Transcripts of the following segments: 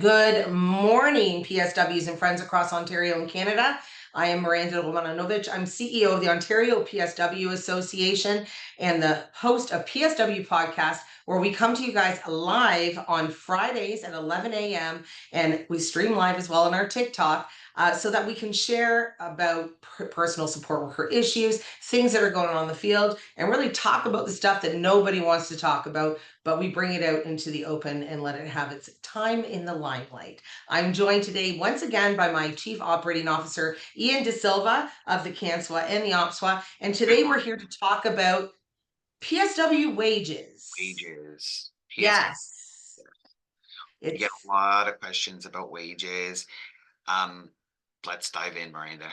Good morning, PSWs and friends across Ontario and Canada. I am Miranda Romanowicz. I'm CEO of the Ontario PSW Association and the host of PSW Podcast, where we come to you guys live on Fridays at 11 a.m. and we stream live as well on our TikTok. So that we can share about personal support worker issues, things that are going on in the field, and really talk about the stuff that nobody wants to talk about, but we bring it out into the open and let it have its time in the limelight. I'm joined today once again by my Chief Operating Officer, Ian DaSilva of the CANSWA and the OPSWA, and today we're here to talk about PSW wages. Wages. Yes. You get It's a lot of questions about wages. Let's dive in, Miranda.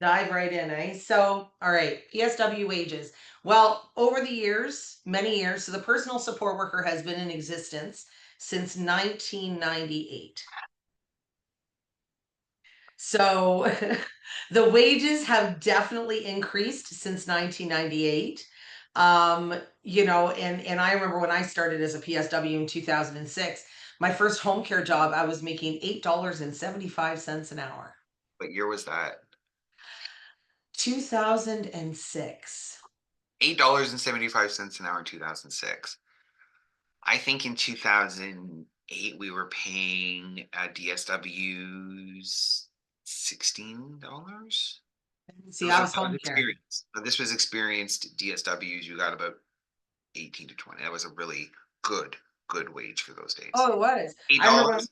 Dive right in, eh? So, all right, PSW wages. Well, over the years, many years, so the personal support worker has been in existence since 1998. So the wages have definitely increased since 1998. And I remember when I started as a PSW in 2006, my first home care job, I was making $8.75 an hour. What year was that? 2006. $8.75 an hour in 2006. I think in 2008 we were paying DSWs $16. See, I was That was home care. experienced. This was experienced DSWs. You got about 18 to 20. That was a really good wage for those days. Oh, it was. Eight I remember dollars.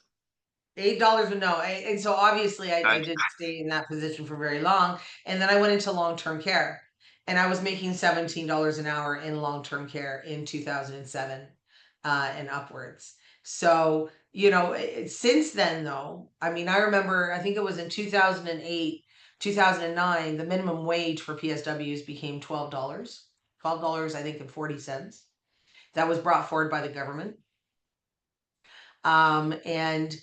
$8 would no. And so obviously I didn't stay in that position for very long. And then I went into long-term care and I was making $17 an hour in long-term care in 2007 and upwards. So, since then though, I mean, I remember, I think it was in 2008, 2009, the minimum wage for PSWs became $12. $12, I think, and 40 cents. That was brought forward by the government. And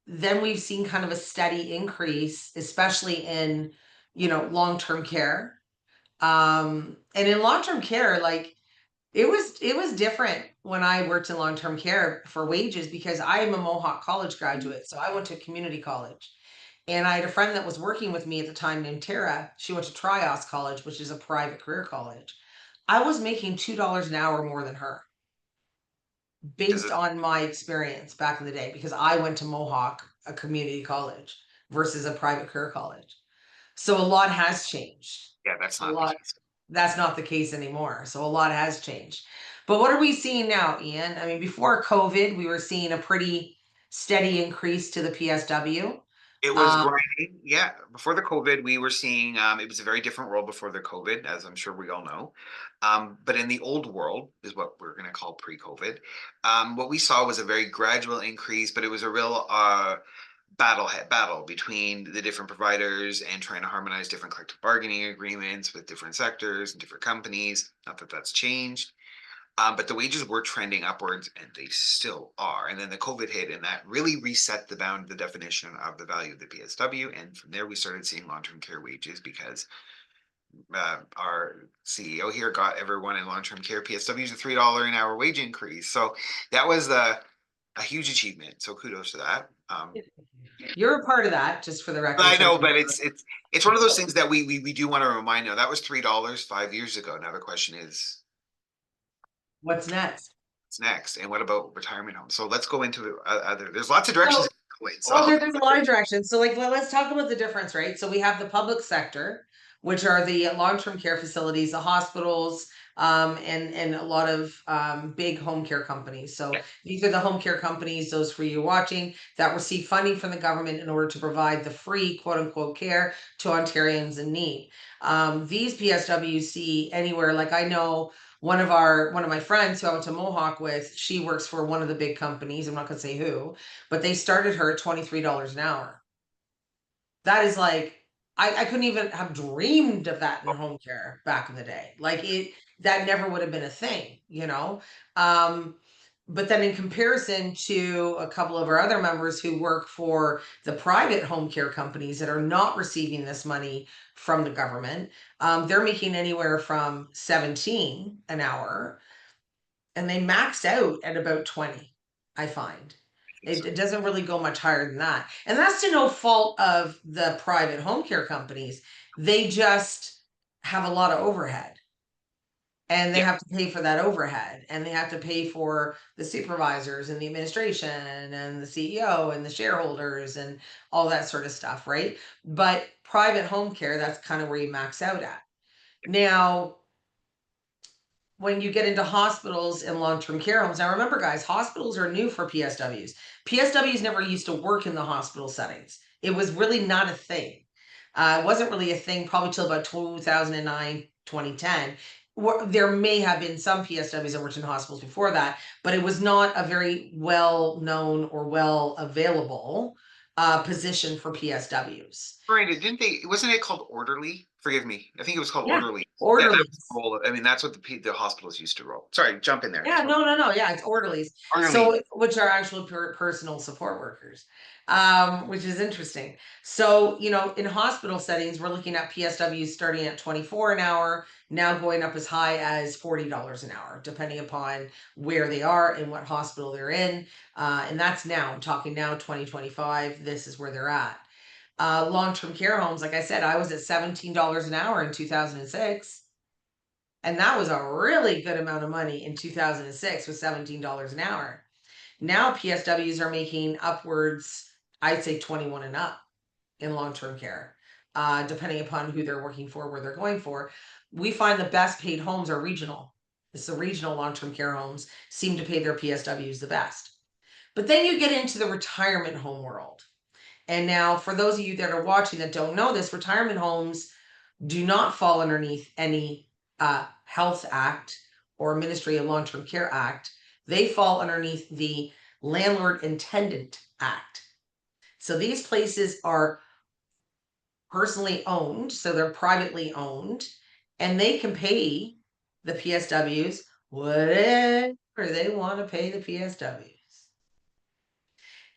then we've seen kind of a steady increase, especially in, long-term care. And in long-term care, like it was different when I worked in long-term care for wages because I am a Mohawk College graduate. So I went to community college. And I had a friend that was working with me at the time named Tara. She went to Trios College, which is a private career college. I was making $2 an hour more than her Does based it? on my experience back in the day because I went to Mohawk, a community college, versus a private career college. So a lot has changed. Yeah, that's A not the lot. case. That's not the case anymore. So a lot has changed. But what are we seeing now, Ian? I mean, before COVID, we were seeing a pretty steady increase to the PSW. It was Um, grinding. Yeah. Before the COVID, we were seeing it was a very different world before the COVID, as I'm sure we all know. But in the old world, is what we're going to call pre-COVID, what we saw was a very gradual increase, but it was a real battle between the different providers and trying to harmonize different collective bargaining agreements with different sectors and different companies. Not that that's changed. But the wages were trending upwards and they still are. And then the COVID hit and that really reset the definition of the value of the PSW. And from there, we started seeing long-term care wages because our CEO here got everyone in long-term care PSWs a $3 an hour wage increase. So that was a huge achievement. So kudos to that. you're a part of that, just for the record. I So know, but it's one of those things that we do want to remind now. That was $3 5 years ago. Now the question is, what's next? what's next? And what about retirement homes? So let's go into other. There's lots of directions So to go in. Oh, So there's a lot of directions. So, like, let's talk about the difference, right? So, we have the public sector, which are the long-term care facilities, the hospitals, and a lot of big home care companies. So, yeah, these are the home care companies, those for you watching, that receive funding from the government in order to provide the free, quote unquote, care to Ontarians in need. These PSWs see anywhere, like I know one of my friends who I went to Mohawk with, she works for one of the big companies. I'm not going to say who, but they started her at $23 an hour. That is like, I couldn't even have dreamed of that in home care back in the day. Like that never would have been a thing. Um, but then in comparison to a couple of our other members who work for the private home care companies that are not receiving this money from the government, they're making anywhere from 17 an hour and they maxed out at about 20, I find. It doesn't really go much higher than that. And that's to no fault of the private home care companies. They just have a lot of overhead. And they Yeah. have to pay for that overhead, and they have to pay for the supervisors and the administration and the CEO and the shareholders and all that sort of stuff, right? But private home care, that's kind of where you max out at. Now, when you get into hospitals and long-term care homes, now remember, guys, hospitals are new for PSWs. PSWs never used to work in the hospital settings. It was really not a thing. It wasn't really a thing probably till about 2009, 2010. There may have been some PSWs that worked in hospitals before that, but it was not a very well known or well available position for PSWs. Miranda, didn't they, wasn't it called orderly? Forgive me. I think it was called Yeah, orderly. Yeah, that was the orderlies. role. I mean, that's what the hospitals used to roll. Sorry, jump in there. Yeah, Just want no. Yeah, it's orderlies. orderly. So, which are actual personal support workers, which is interesting. So, in hospital settings, we're looking at PSWs starting at 24 an hour, now going up as high as $40 an hour, depending upon where they are and what hospital they're in. And that's now, I'm talking now 2025, this is where they're at. Long-term care homes, like I said, I was at $17 an hour in 2006. And that was a really good amount of money in 2006 with $17 an hour. Now PSWs are making upwards, I'd say 21 and up in long-term care, depending upon who they're working for, where they're going for. We find the best paid homes are regional. It's the regional long-term care homes seem to pay their PSWs the best. But then you get into the retirement home world. And now, for those of you that are watching that don't know this, retirement homes do not fall underneath any Health Act or Ministry of Long-Term Care Act. They fall underneath the Landlord and Tenant Act. So these places are personally owned, so they're privately owned, and they can pay the PSWs whatever they want to pay the PSWs.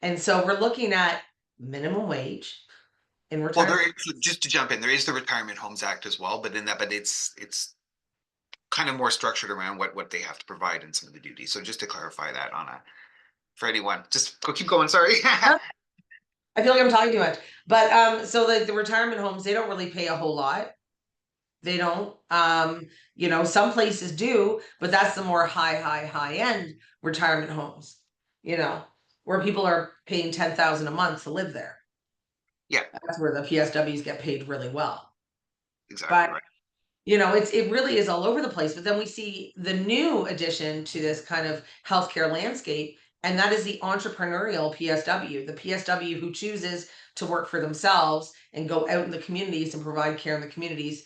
And so we're looking at minimum wage in Well, retirement. there is, just to jump in, there is the Retirement Homes Act as well, but it's kind of more structured around what they have to provide in some of the duties. So just to clarify that on a for anyone, just go keep going. Sorry. I feel like I'm talking too much. But so the retirement homes, they don't really pay a whole lot. They don't. Some places do, but that's the more high end retirement homes, you know, where people are paying 10,000 a month to live there. Yeah, That's where the PSWs get paid really well. exactly But right. it really is all over the place. But then we see the new addition to this kind of healthcare landscape, and that is the entrepreneurial PSW, the PSW who chooses to work for themselves and go out in the communities and provide care in the communities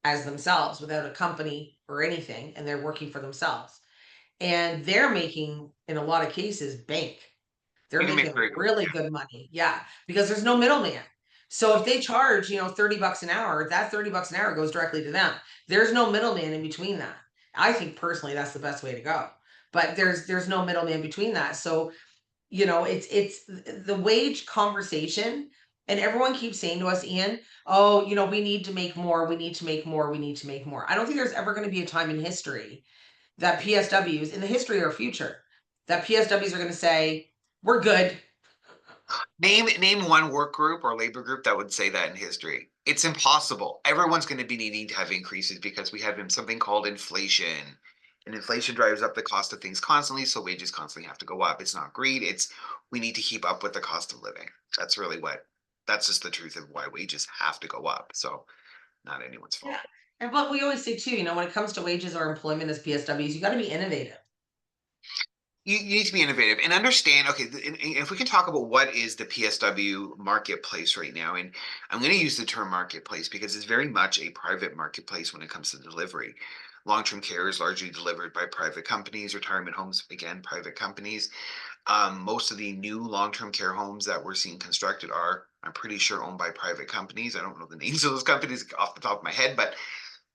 as themselves without a company or anything, and they're working for themselves. And they're making, in a lot of cases, bank. They're You can make making very good. really good money. Yeah, because there's no middleman. So if they charge, $30 an hour, that $30 an hour goes directly to them. There's no middleman in between that. I think personally that's the best way to go. But there's no middleman between that. So, it's the wage conversation, and everyone keeps saying to us, Ian, oh, we need to make more, we need to make more, we need to make more. I don't think there's ever going to be a time in history that PSWs, in the history or future, that PSWs are going to say, we're good. Name one work group or labor group that would say that in history. It's impossible. Everyone's going to be needing to have increases because we have something called inflation. And inflation drives up the cost of things constantly, so wages constantly have to go up. It's not greed, it's we need to keep up with the cost of living. That's really that's just the truth of why wages have to go up. So not anyone's Yeah. fault. And but we always say too, when it comes to wages or employment as PSWs, you got to be innovative. You need to be innovative and understand. Okay, if we can talk about what is the PSW marketplace right now, and I'm going to use the term marketplace because it's very much a private marketplace when it comes to delivery. Long-term care is largely delivered by private companies. Retirement homes, again, private companies. Most of the new long-term care homes that we're seeing constructed are, I'm pretty sure, owned by private companies. I don't know the names of those companies off the top of my head, but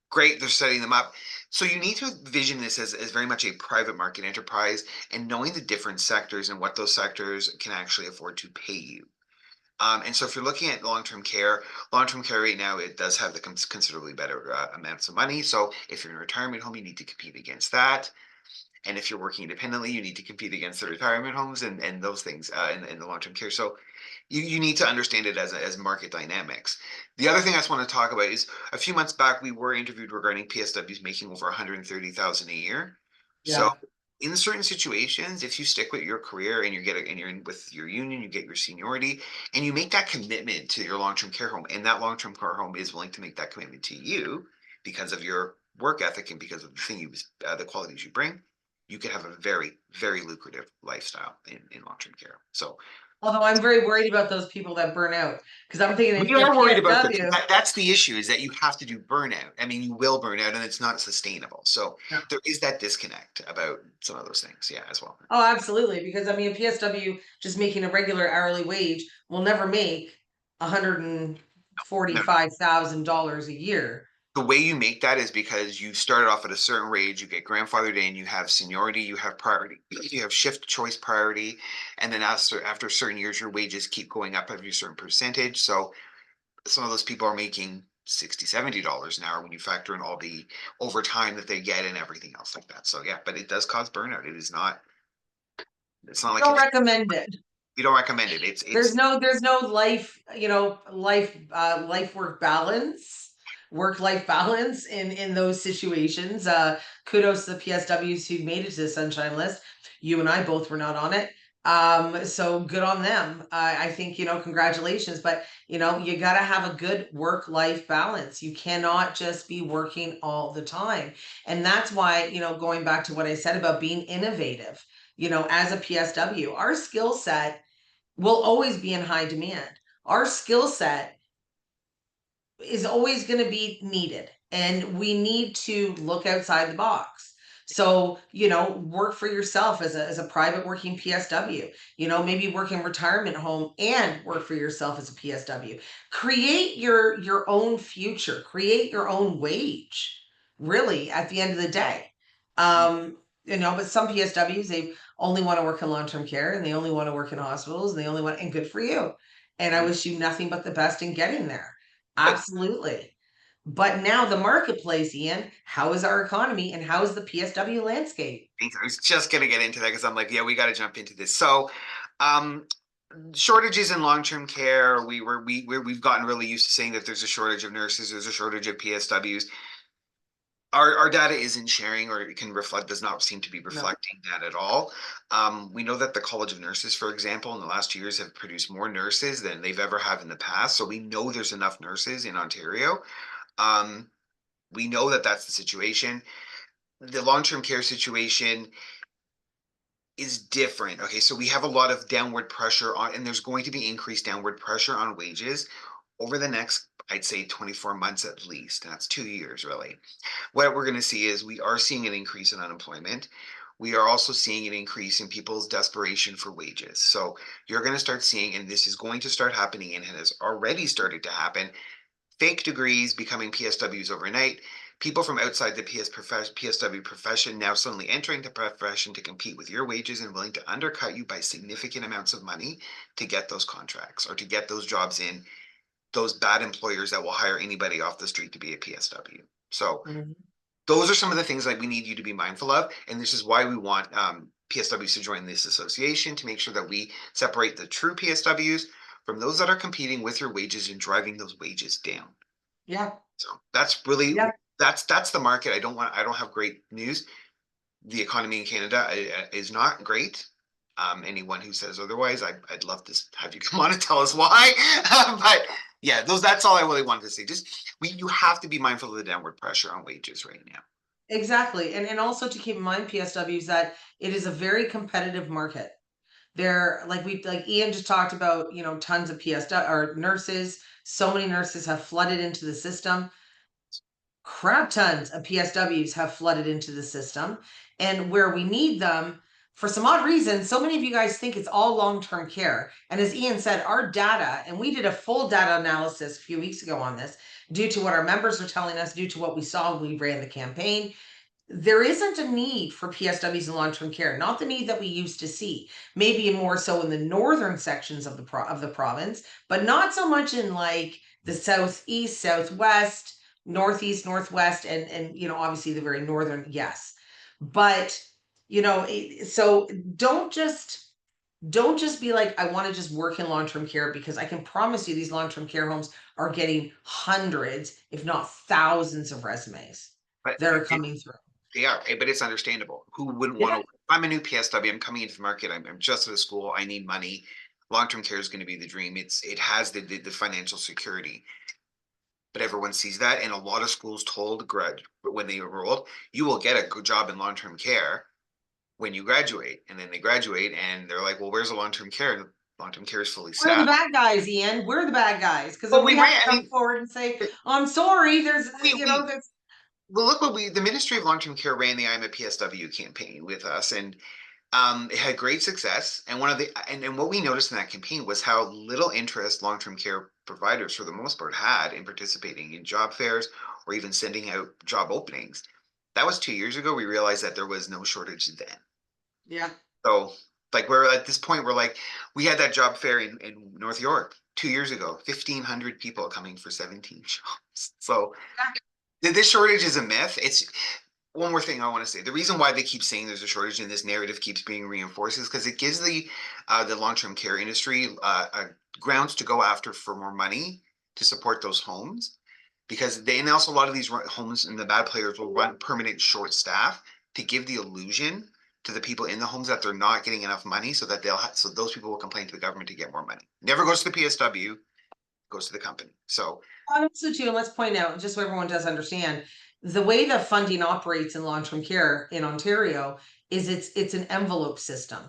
great, they're setting them up. So you need to vision this as very much a private market enterprise and knowing the different sectors and what those sectors can actually afford to pay you. And so if you're looking at long-term care right now, it does have the considerably better amounts of money. So if you're in a retirement home, you need to compete against that. And if you're working independently, you need to compete against the retirement homes and those things in the long-term care. So you need to understand it as market dynamics. The other thing I just want to talk about is a few months back, we were interviewed regarding PSWs making over 130,000 a year. So Yeah. in certain situations, if you stick with your career and you're in with your union, you get your seniority, and you make that commitment to your long-term care home, and that long-term care home is willing to make that commitment to you because of your work ethic and because of the qualities you bring, you could have a very, very lucrative lifestyle in long-term care. So Although I'm very worried about those people that burn out, because I'm thinking we if are worried about this. PSW, That's the issue, is that you have to do burnout. I mean, you will burn out and it's not sustainable. So there is that disconnect about some of those things, yeah, as well. oh, absolutely, because I mean, a PSW just making a regular hourly wage will never make No, $145,000 a year. the way you make that is because you started off at a certain wage, you get grandfathered in, you have seniority, you have priority, you have shift choice priority, and then after certain years, your wages keep going up every certain percentage. So some of those people are making 60, $70 an hour when you factor in all the overtime that they get and everything else like that. So yeah, but it does cause burnout. It's not like Don't if recommend it. you don't recommend it. There's no life, life work balance, work life balance in those situations. Kudos to the PSWs who made it to the Sunshine List. You and I both were not on it. So good on them. I think, congratulations, but you got to have a good work life balance. You cannot just be working all the time. And that's why, going back to what I said about being innovative, as a PSW, our skill set will always be in high demand. Our skill set is always going to be needed, and we need to look outside the box. So, work for yourself as a private working PSW, maybe work in retirement home and work for yourself as a PSW. Create your own future, create your own wage, really, at the end of the day. But some PSWs, they only want to work in long-term care and they only want to work in hospitals and they only want, and good for you. And I wish you nothing but the best in getting there. but Absolutely. But now the marketplace, Ian, how is our economy and how is the PSW landscape? I was just gonna get into that because I'm like, yeah, we got to jump into this. So, um, shortages in long-term care. We've gotten really used to saying that there's a shortage of nurses, there's a shortage of PSWs. Our data isn't sharing or it can reflect, does not seem to be No. reflecting that at all. We know that the College of Nurses, for example, in the last 2 years have produced more nurses than they've ever have in the past. So we know there's enough nurses in Ontario. Um, we know that that's the situation. The long-term care situation is different. Okay, so we have a lot of downward pressure on, and there's going to be increased downward pressure on wages over the next, I'd say, 24 months at least. And that's 2 years, really. What we're going to see is we are seeing an increase in unemployment. We are also seeing an increase in people's desperation for wages. So you're going to start seeing, and this is going to start happening and has already started to happen, fake degrees becoming PSWs overnight, people from outside the PSW profession now suddenly entering the profession to compete with your wages and willing to undercut you by significant amounts of money to get those contracts or to get those jobs in those bad employers that will hire anybody off the street to be a PSW. So Mhm. those are some of the things like we need you to be mindful of. And this is why we want PSWs to join this association to make sure that we separate the true PSWs from those that are competing with your wages and driving those wages down. Yeah. So that's really Yeah. that's the market. I don't have great news. The economy in Canada is not great. Anyone who says otherwise, I'd love to have you come on and tell us why. But yeah, that's all I really wanted to say. Just you have to be mindful of the downward pressure on wages right now. Exactly. And also to keep in mind, PSWs, that it is a very competitive market. There, like Ian just talked about, tons of PSW or nurses. So many nurses have flooded into the system. Crap tons of PSWs have flooded into the system. And where we need them, for some odd reason, so many of you guys think it's all long-term care. And as Ian said, our data, and we did a full data analysis a few weeks ago on this, due to what our members are telling us, due to what we saw when we ran the campaign, there isn't a need for PSWs in long-term care, not the need that we used to see. Maybe more so in the northern sections of the province, but not so much in like the southeast, southwest, northeast, northwest, and obviously the very northern. Yes, but So don't just be like, I want to just work in long-term care, because I can promise you these long-term care homes are getting hundreds, if not thousands of resumes But that are coming through. they are, but it's understandable. Who wouldn't want Yeah. to? If I'm a new PSW, I'm coming into the market. I'm just out of school. I need money. Long-term care is going to be the dream. It has the financial security, but everyone sees that, and a lot of schools told grad when they enrolled, you will get a good job in long-term care when you graduate, and then they graduate and they're like, well, where's the long-term care? Long-term care is fully We're the staffed. bad guys, Ian. We're the bad guys. Because Well, if we we have ran. to I come mean, forward and say, I'm sorry, there's, we there's, well, look what the Ministry of Long-Term Care ran the I'm a PSW campaign with us, and it had great success. And what we noticed in that campaign was how little interest long-term care providers, for the most part, had in participating in job fairs or even sending out job openings. That was 2 years ago. We realized that there was no shortage then. yeah. So, like, we're at this point, we're like, we had that job fair in North York 2 years ago, 1,500 people coming for 17 jobs. So, this shortage is a myth. It's one more thing I want to say. The reason why they keep saying there's a shortage and this narrative keeps being reinforced is because it gives the long-term care industry grounds to go after for more money to support those homes, because they, and also a lot of these homes and the bad players will run permanent short staff to give the illusion to the people in the homes that they're not getting enough money, so that so those people will complain to the government to get more money. Never goes to the PSW, goes to the company. So Also, too, and let's point out, just so everyone does understand, the way the funding operates in long-term care in Ontario is it's an envelope system.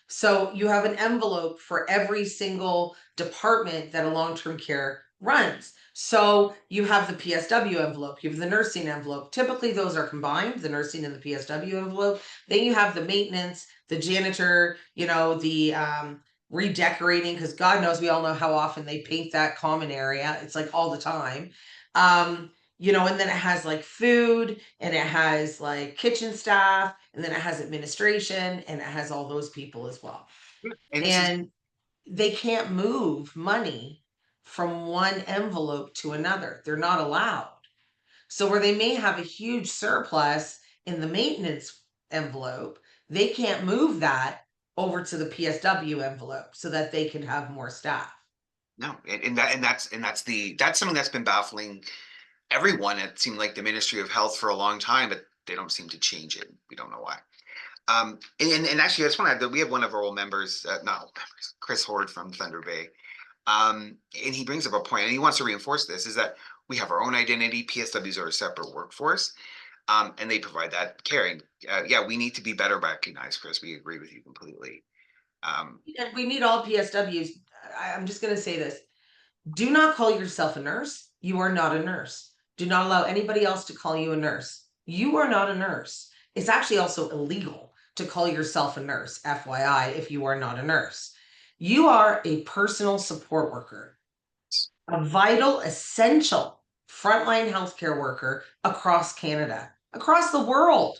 So you have an envelope for every single department that a long-term care runs. So you have the PSW envelope, you have the nursing envelope. Typically, those are combined, the nursing and the PSW envelope. Then you have the maintenance, the janitor, the redecorating, because God knows we all know how often they paint that common area. It's like all the time. And then it has like food, and it has like kitchen staff, and then it has administration, and it has all those people as well. and this is And they can't move money from one envelope to another. They're not allowed. So where they may have a huge surplus in the maintenance envelope, they can't move that over to the PSW envelope so that they can have more staff. no, that's something that's been baffling everyone. It seemed like the Ministry of Health for a long time, but they don't seem to change it. We don't know why. And actually, I just want to add that we have one of our old members, not old members, Chris Horde from Thunder Bay. And he brings up a point, and he wants to reinforce this, is that we have our own identity. PSWs are a separate workforce, and they provide that care. And yeah, we need to be better recognized, Chris. We agree with you completely. Um, And we need all PSWs. I'm just going to say this. Do not call yourself a nurse. You are not a nurse. Do not allow anybody else to call you a nurse. You are not a nurse. It's actually also illegal to call yourself a nurse, FYI, if you are not a nurse. You are a personal support worker, a vital, essential frontline healthcare worker across Canada, across the world.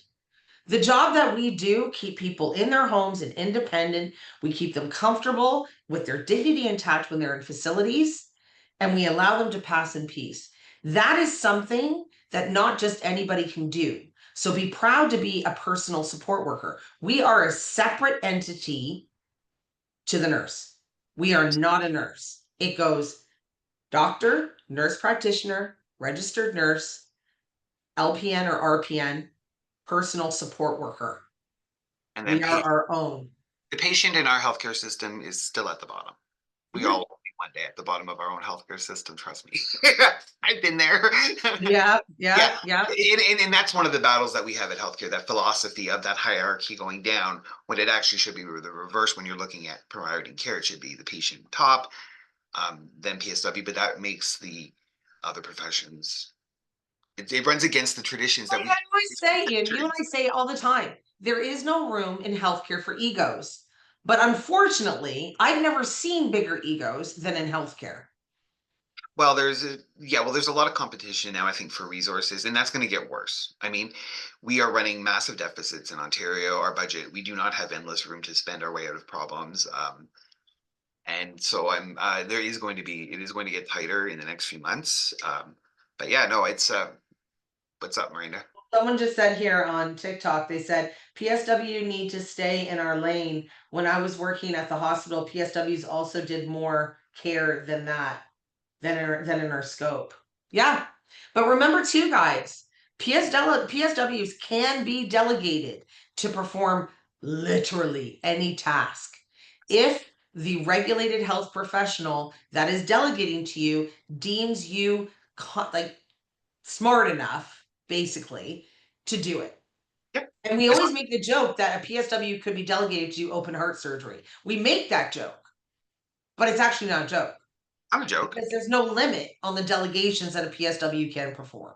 The job that we do, keep people in their homes and independent. We keep them comfortable with their dignity intact when they're in facilities, and we allow them to pass in peace. That is something that not just anybody can do. So be proud to be a personal support worker. We are a separate entity to the nurse. We are not a nurse. It goes doctor, nurse practitioner, registered nurse, LPN or RPN, personal support worker. and then We are our own. the patient in our healthcare system is still at the bottom. We all Mhm. will be one day at the bottom of our own healthcare system. Trust me, I've been there. Yeah, Yeah, yeah, yeah. and that's one of the battles that we have at healthcare, that philosophy of that hierarchy going down, when it actually should be the reverse. When you're looking at providing care, it should be the patient top, then PSW, but that makes the other professions, it runs against the traditions that Like we I always have. say, Ian, you and I say it all the time, there is no room in healthcare for egos. But unfortunately, I've never seen bigger egos than in healthcare. Well, there's a lot of competition now, I think, for resources, and that's going to get worse. I mean, we are running massive deficits in Ontario. Our budget, we do not have endless room to spend our way out of problems. And so it is going to get tighter in the next few months. But yeah, no, it's what's up, Miranda? Someone just said here on TikTok, they said PSW need to stay in our lane. When I was working at the hospital, PSWs also did more care than that, than in our scope. Yeah. But remember too, guys, PSWs can be delegated to perform literally any task. If the regulated health professional that is delegating to you deems you like smart enough, basically, to do it. Yep. And we As always long- make the joke that a PSW could be delegated to do open heart surgery. We make that joke, but it's actually not a joke I'm a joke. because there's no limit on the delegations that a PSW can perform.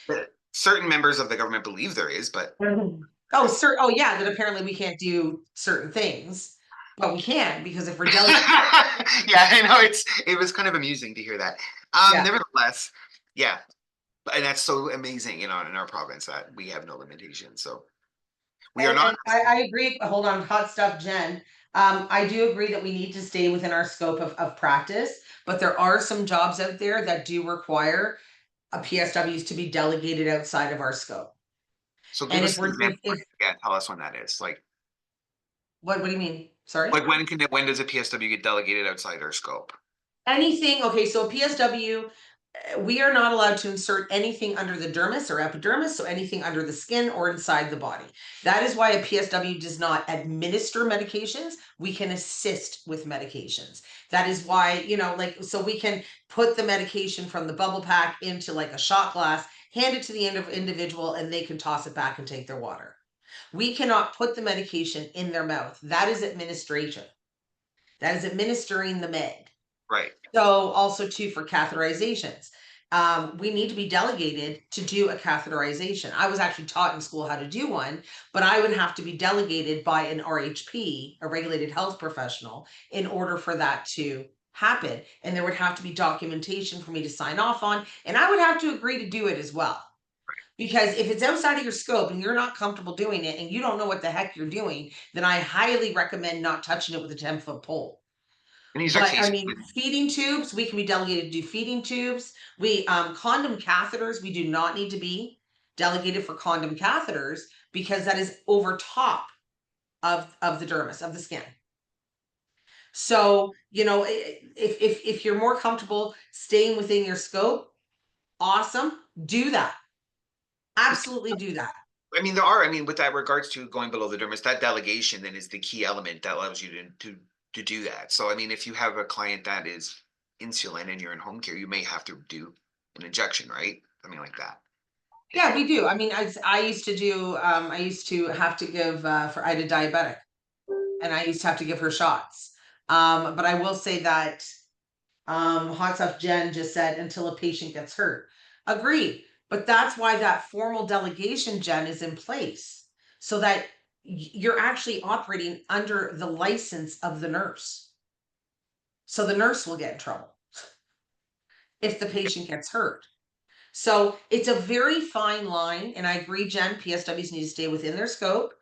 But certain members of the government believe there is, but Mhm. Oh, sir. Oh, yeah. That apparently we can't do certain things, but we can because if we're delegated, yeah, I know it was kind of amusing to hear that. yeah. Nevertheless, yeah, and that's so amazing, in our province that we have no limitations. So we are not. And I agree. Hold on, hot stuff, Jen. I do agree that we need to stay within our scope of practice, but there are some jobs out there that do require a PSWs to be delegated outside of our scope. So give And us if an we're example. if Yeah, tell us when that is. what do you mean? Sorry? Like when does a PSW get delegated outside our scope? Anything, okay, so PSW, we are not allowed to insert anything under the dermis or epidermis, so anything under the skin or inside the body. That is why a PSW does not administer medications. We can assist with medications. That is why, like, so we can put the medication from the bubble pack into like a shot glass, hand it to the individual, and they can toss it back and take their water. We cannot put the medication in their mouth. That is administration. That is administering the med. Right. So also too for catheterizations, we need to be delegated to do a catheterization. I was actually taught in school how to do one, but I would have to be delegated by an RHP, a regulated health professional, in order for that to happen. And there would have to be documentation for me to sign off on, and I would have to agree to do it as well. Because if it's outside of your scope and you're not comfortable doing it and you don't know what the heck you're doing, then I highly recommend not touching it with a 10-foot pole. And these are But I cases. mean, feeding tubes, we can be delegated to do feeding tubes. We condom catheters, we do not need to be delegated for condom catheters because that is over top of the dermis of the skin. So, if you're more comfortable staying within your scope, awesome, do that. Absolutely do that. I mean, there are. I mean, with that regards to going below the dermis, that delegation then is the key element that allows you to do that. So, I mean, if you have a client that is insulin and you're in home care, you may have to do an injection, right? Something like that. Yeah, we do. I mean, I used to do I used to have to give I had a diabetic and I used to have to give her shots. But I will say that Hot Stuff Jen just said until a patient gets hurt. Agreed. But that's why that formal delegation, Jen, is in place so that you're actually operating under the license of the nurse. So the nurse will get in trouble if the patient gets hurt. So it's a very fine line. And I agree, Jen, PSWs need to stay within their scope.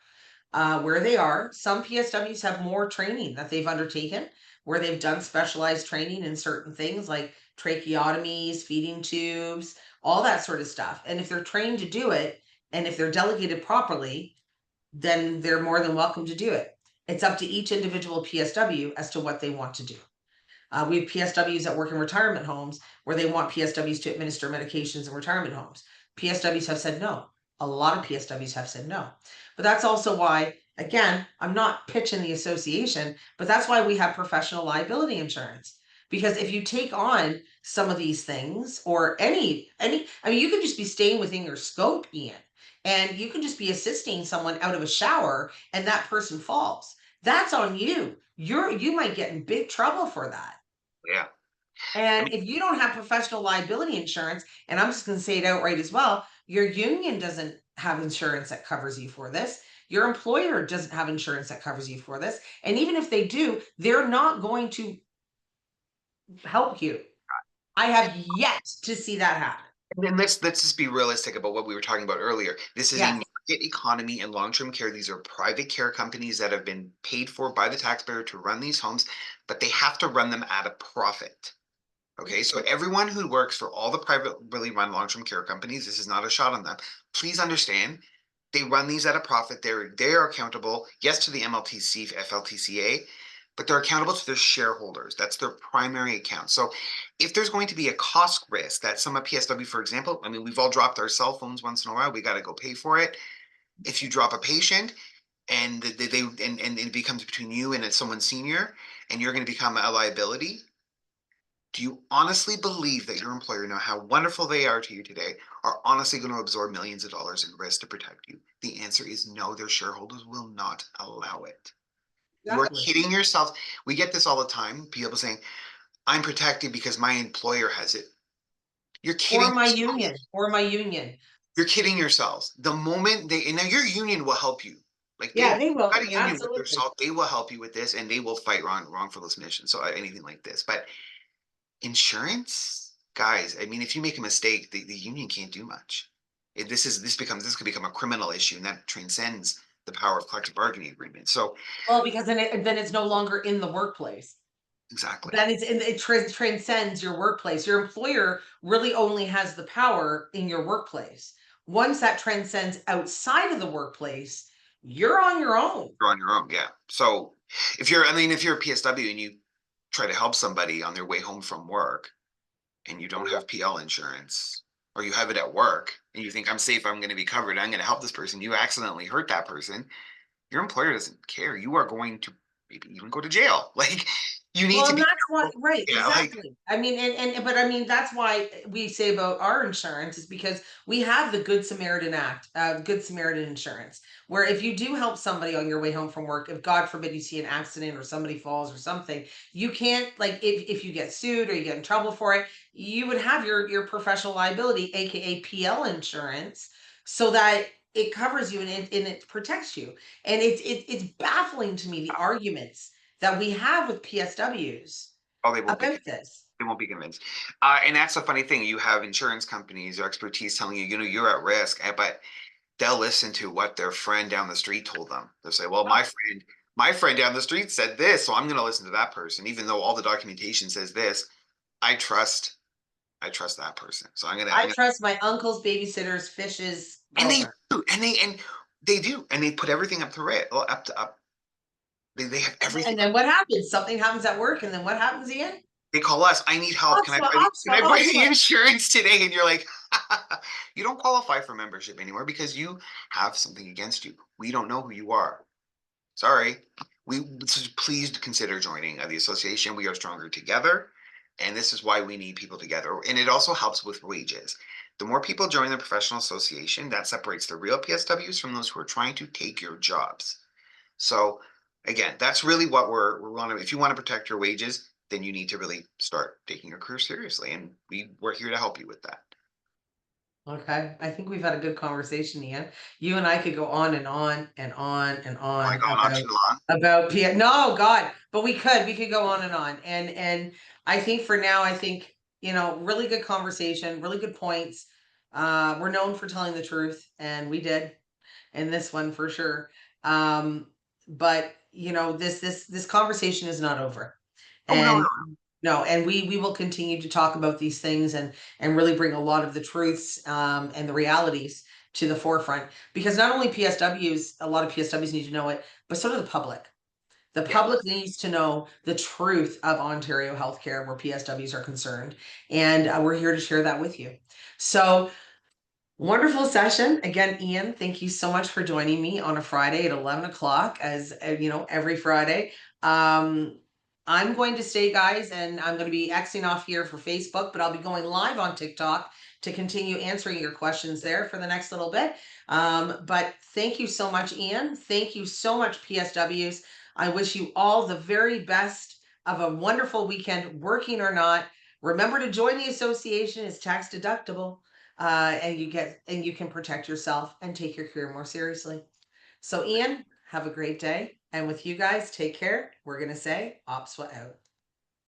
Where they are. Some PSWs have more training that they've undertaken, where they've done specialized training in certain things like tracheotomies, feeding tubes, all that sort of stuff. And if they're trained to do it, and if they're delegated properly, then they're more than welcome to do it. It's up to each individual PSW as to what they want to do. We have PSWs that work in retirement homes where they want PSWs to administer medications in retirement homes. PSWs have said no. A lot of PSWs have said no. But that's also why, again, I'm not pitching the association, but that's why we have professional liability insurance. Because if you take on some of these things or I mean, you could just be staying within your scope, Ian, and you can just be assisting someone out of a shower and that person falls. That's on you. You might get in big trouble for that. Yeah. I And mean, if you don't have professional liability insurance, and I'm just going to say it outright as well, your union doesn't have insurance that covers you for this. Your employer doesn't have insurance that covers you for this. And even if they do, they're not going to help you. I have yet to see that happen. and then let's just be realistic about what we were talking about earlier. This is a Yes. market economy and long-term care. These are private care companies that have been paid for by the taxpayer to run these homes, but they have to run them at a profit. Okay, so everyone who works for all the privately run long-term care companies, this is not a shot on them. Please understand, they run these at a profit. They are accountable, yes, to the MLTC, FLTCA, but they're accountable to their shareholders. That's their primary account. So if there's going to be a cost risk that some of PSW, for example, I mean, we've all dropped our cell phones once in a while. We got to go pay for it. If you drop a patient and and it becomes between you and someone senior, and you're going to become a liability, do you honestly believe that your employer, know how wonderful they are to you today, are honestly going to absorb millions of dollars in risk to protect you? The answer is no, their shareholders will not allow it. You are Exactly. kidding yourself. We get this all the time. People saying, I'm protected because my employer has it. You're kidding Or my yourselves. union, or my union. You're kidding yourselves. The moment and now your union will help you. Like they Yeah, they got will. a union with their Absolutely. salt, they will help you with this and they will fight wrongful admission. So anything like this. But insurance, guys, I mean, if you make a mistake, the union can't do much. This could become a criminal issue, and that transcends the power of collective bargaining agreement. So Well, because then it's no longer in the workplace. exactly, That is, it transcends your workplace. Your employer really only has the power in your workplace. Once that transcends outside of the workplace, you're on your own. you're on your own. Yeah. So if you're a PSW and you try to help somebody on their way home from work and you don't have PL insurance, or you have it at work and you think I'm safe, I'm going to be covered, I'm going to help this person, you accidentally hurt that person, your employer doesn't care. You are going to maybe even go to jail. Like you need Well, to and be that's why, careful. right, Yeah, like exactly. I mean, but I mean, that's why we say about our insurance is because we have the Good Samaritan Act, Good Samaritan insurance, where if you do help somebody on your way home from work, if God forbid you see an accident or somebody falls or something, you can't, like, if you get sued or you get in trouble for it, you would have your professional liability, aka PL insurance, so that it covers you and it protects you. And it's baffling to me the arguments that we have with PSWs oh, they won't be about this. they won't be convinced. And that's the funny thing. You have insurance companies or expertise telling you, you're at risk, but they'll listen to what their friend down the street told them. They'll say, well, my friend down the street said this, so I'm going to listen to that person, even though all the documentation says this. I trust, I trust that person. So I'm I gonna, trust my uncle's babysitter's fish's and they girlfriend. do, and they put everything up to it, up to up. They have everything. And then what happens? Something happens at work, and then what happens, Ian? They call us. I need help. Can I OPSWA, buy the, can OPSWA, I buy the OPSWA. insurance today? And you're like, you don't qualify for membership anymore because you have something against you. We don't know who you are. Sorry. So please consider joining the association. We are stronger together. And this is why we need people together. And it also helps with wages. The more people join the professional association, that separates the real PSWs from those who are trying to take your jobs. So again, that's really what we want to. If you want to protect your wages, then you need to really start taking your career seriously, and we're here to help you with that. Okay, I think we've had a good conversation, Ian. You and I could go on and on and on and Oh, I on gone on too long. about P. No, God, but we could go on and on. And I think for now, I think really good conversation, really good points. We're known for telling the truth, and we did in this one for sure. But this conversation is not over, Oh no, no. and no, and we will continue to talk about these things and really bring a lot of the truths and the realities to the forefront, because not only PSWs, a lot of PSWs need to know it, but so do the public. The Yeah. public needs to know the truth of Ontario healthcare where PSWs are concerned, and we're here to share that with you. So wonderful session. Again, Ian, thank you so much for joining me on a Friday at 11 o'clock, as every Friday. I'm going to stay, guys, and I'm going to be Xing off here for Facebook, but I'll be going live on TikTok to continue answering your questions there for the next little bit. But thank you so much, Ian. Thank you so much, PSWs. I wish you all the very best of a wonderful weekend, working or not. Remember to join the association, it's tax deductible, and you can protect yourself and take your career more seriously. So Ian, have a great day, and with you guys, take care. We're gonna say OPSWA out.